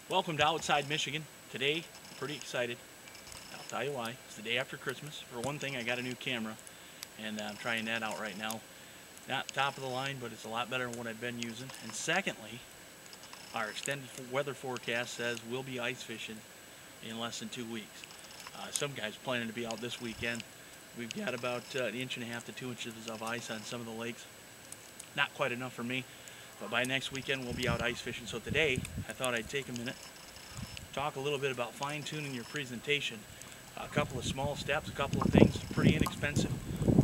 Welcome to Outside Michigan. Today, pretty excited. I'll tell you why. It's the day after Christmas. For one thing, I got a new camera, and I'm trying that out right now. Not top of the line, but it's a lot better than what I've been using. And secondly, our extended weather forecast says we'll be ice fishing in less than 2 weeks. Some guys planning to be out this weekend. We've got about 1.5 to 2 inches of ice on some of the lakes. Not quite enough for me. But by next weekend, we'll be out ice fishing. So today, I thought I'd take a minute, talk a little bit about fine-tuning your presentation. A couple of small steps, a couple of things, pretty inexpensive.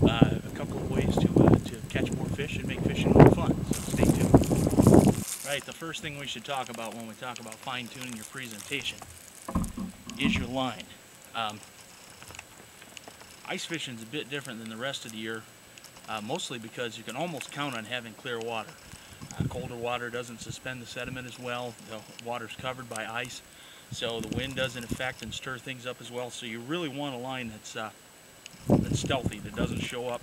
A couple of ways to catch more fish and make fishing more fun. So stay tuned. Right, the first thing we should talk about when we talk about fine-tuning your presentation is your line. Ice fishing is a bit different than the rest of the year, mostly because you can almost count on having clear water. Colder water doesn't suspend the sediment as well. The water's covered by ice, so the wind doesn't affect and stir things up as well. So you really want a line that's stealthy, that doesn't show up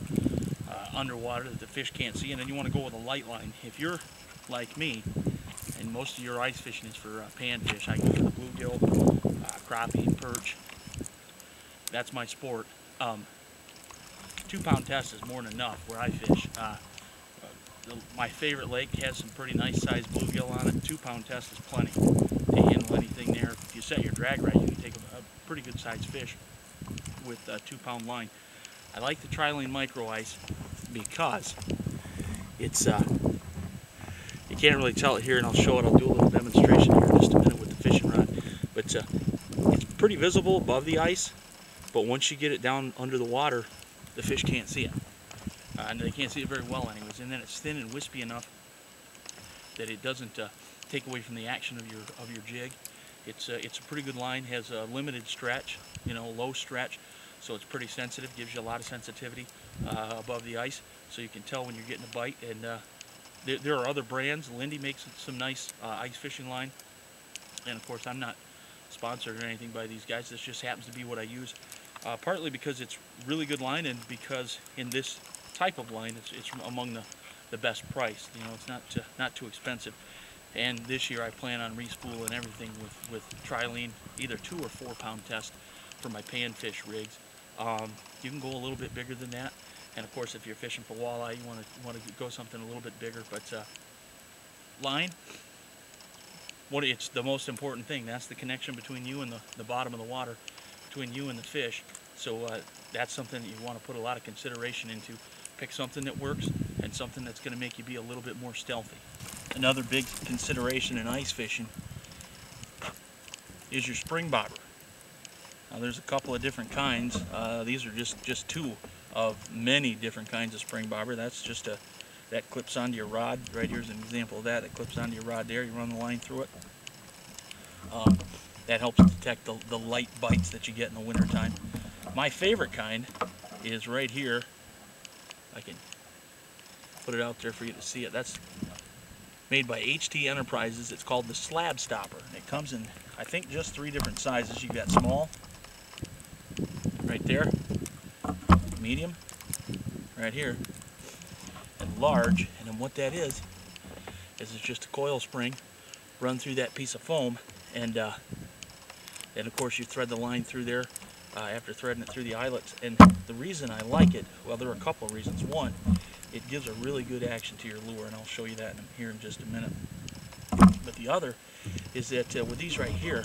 underwater, that the fish can't see. And then you want to go with a light line. If you're like me, and most of your ice fishing is for panfish, I go for bluegill, crappie, and perch. That's my sport. 2 pound test is more than enough where I fish. My favorite lake has some pretty nice sized bluegill on it. 2 pound test is plenty to handle anything there. If you set your drag right, you can take a pretty good sized fish with a 2 pound line. I like the Trilene micro ice because it's you can't really tell it here, and I'll show it. I'll do a little demonstration here in just a minute with the fishing rod. But it's pretty visible above the ice, but once you get it down under the water, the fish can't see it. And they can't see it very well anyways, and then it's thin and wispy enough that it doesn't take away from the action of your jig. It's a pretty good line, has a limited stretch, low stretch, so it's pretty sensitive, gives you a lot of sensitivity above the ice, so you can tell when you're getting a bite. And there are other brands. Lindy makes some nice ice fishing line, and of course I'm not sponsored or anything by these guys. This just happens to be what I use, partly because it's really good line, and because in this type of line it's among the best price. It's not too expensive. And this year I plan on respooling everything with Trilene, either 2 or 4 pound test for my panfish rigs. You can go a little bit bigger than that, and of course if you're fishing for walleye, you want to go something a little bit bigger. But line, it's the most important thing. That's the connection between you and the bottom of the water, between you and the fish. So that's something that you want to put a lot of consideration into. Pick something that works and something that's going to make you be a little bit more stealthy. Another big consideration in ice fishing is your spring bobber. Now there's a couple of different kinds. These are just 2 of many different kinds of spring bobber. That's just that clips onto your rod. Right here's an example of that. It clips onto your rod there. You run the line through it. That helps detect the light bites that you get in the winter time. My favorite kind is right here. I can put it out there for you to see it. That's made by HT Enterprises. It's called the Slab Stopper. And it comes in, I think, just 3 different sizes. You've got small, right there, medium, right here, and large. And then what that is it's just a coil spring run through that piece of foam, and of course you thread the line through there after threading it through the eyelets. And the reason I like it, well, there are a couple of reasons. One, it gives a really good action to your lure, and I'll show you that here in just a minute. But the other is that with these right here,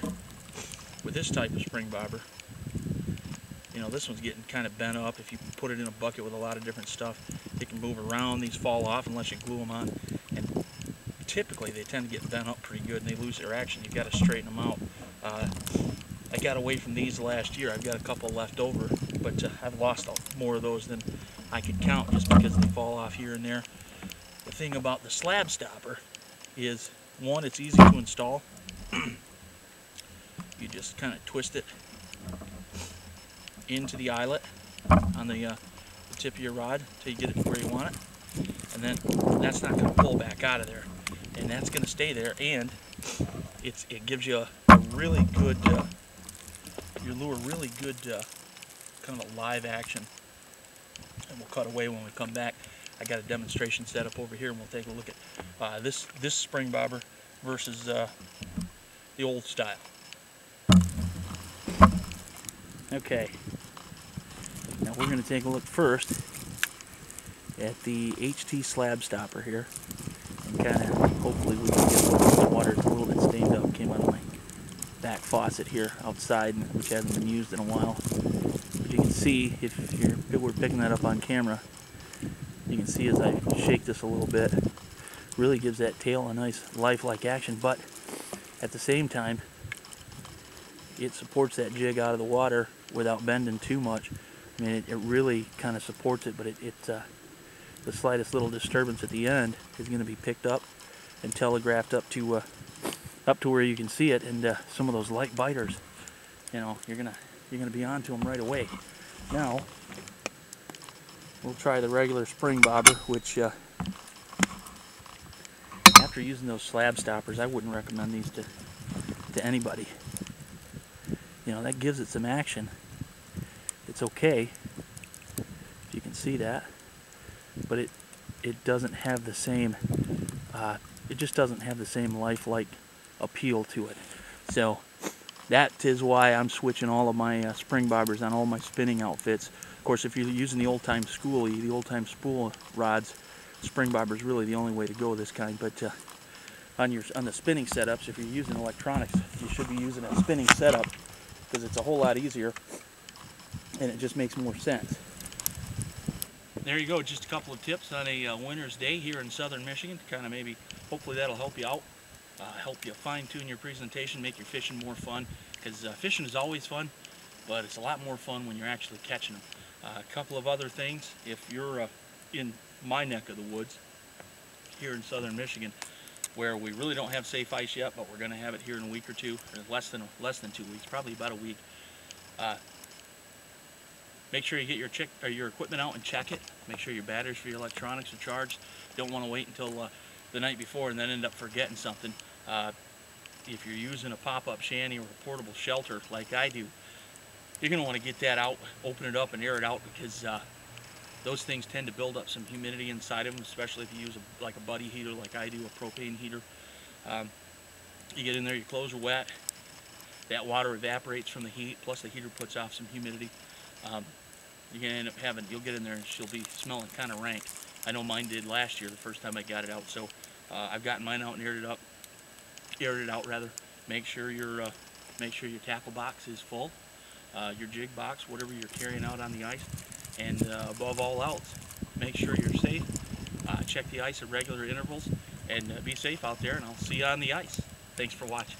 with this type of spring bobber, this one's getting kind of bent up. If you put it in a bucket with a lot of different stuff, it can move around. These fall off unless you glue them on, and typically they tend to get bent up pretty good and they lose their action. You've got to straighten them out. I got away from these last year. I've got a couple left over, but I've lost more of those than I could count just because they fall off here and there. The thing about the Slab Stopper is, one, it's easy to install. You just kind of twist it into the eyelet on the tip of your rod until you get it to where you want it, and then that's not going to pull back out of there, and that's going to stay there. And it gives you a really good your lure really good kind of a live action. And we'll cut away when we come back. I got a demonstration set up over here, and we'll take a look at this spring bobber versus the old style. Okay, now we're going to take a look first at the HT slab stopper here, and kind of hopefully we can get the water a little bit stained up. Came out of my back faucet here outside, which hasn't been used in a while. But you can see, if we're picking that up on camera, you can see as I shake this a little bit, really gives that tail a nice lifelike action, but at the same time it supports that jig out of the water without bending too much. I mean, it really kind of supports it, but the slightest little disturbance at the end is going to be picked up and telegraphed up to where you can see it. And some of those light biters, you know, you're gonna be onto them right away. Now we'll try the regular spring bobber, which after using those slab stoppers, I wouldn't recommend these to anybody. You know, that gives it some action. It's okay, if you can see that, but it doesn't have the same it just doesn't have the same lifelike appeal to it. So that is why I'm switching all of my spring bobbers on all my spinning outfits. Of course, if you're using the old-time schoolie, the old-time spool rods, spring bobber is really the only way to go with this kind. But on the spinning setups, if you're using electronics, you should be using a spinning setup, because it's a whole lot easier and it just makes more sense. There you go, just a couple of tips on a winter's day here in southern Michigan to kind of maybe, hopefully that'll help you out, help you fine-tune your presentation, make your fishing more fun, because fishing is always fun, but it's a lot more fun when you're actually catching them. A couple of other things, if you're in my neck of the woods here in southern Michigan, where we really don't have safe ice yet, but we're going to have it here in a week or two, or less than 2 weeks, probably about a week. Make sure you get your equipment out and check it. Make sure your batteries for your electronics are charged. Don't want to wait until the night before and then end up forgetting something. If you're using a pop-up shanty or a portable shelter like I do, you're going to want to get that out, open it up and air it out, because those things tend to build up some humidity inside of them, especially if you use like a buddy heater like I do, a propane heater. You get in there, your clothes are wet, that water evaporates from the heat, plus the heater puts off some humidity. You're going to end up you'll get in there and she'll be smelling kind of rank. I know mine did last year, the first time I got it out. So I've gotten mine out and aired it out rather. Make sure your tackle box is full, your jig box, whatever you're carrying out on the ice, and above all else, make sure you're safe. Check the ice at regular intervals, and be safe out there, and I'll see you on the ice. Thanks for watching.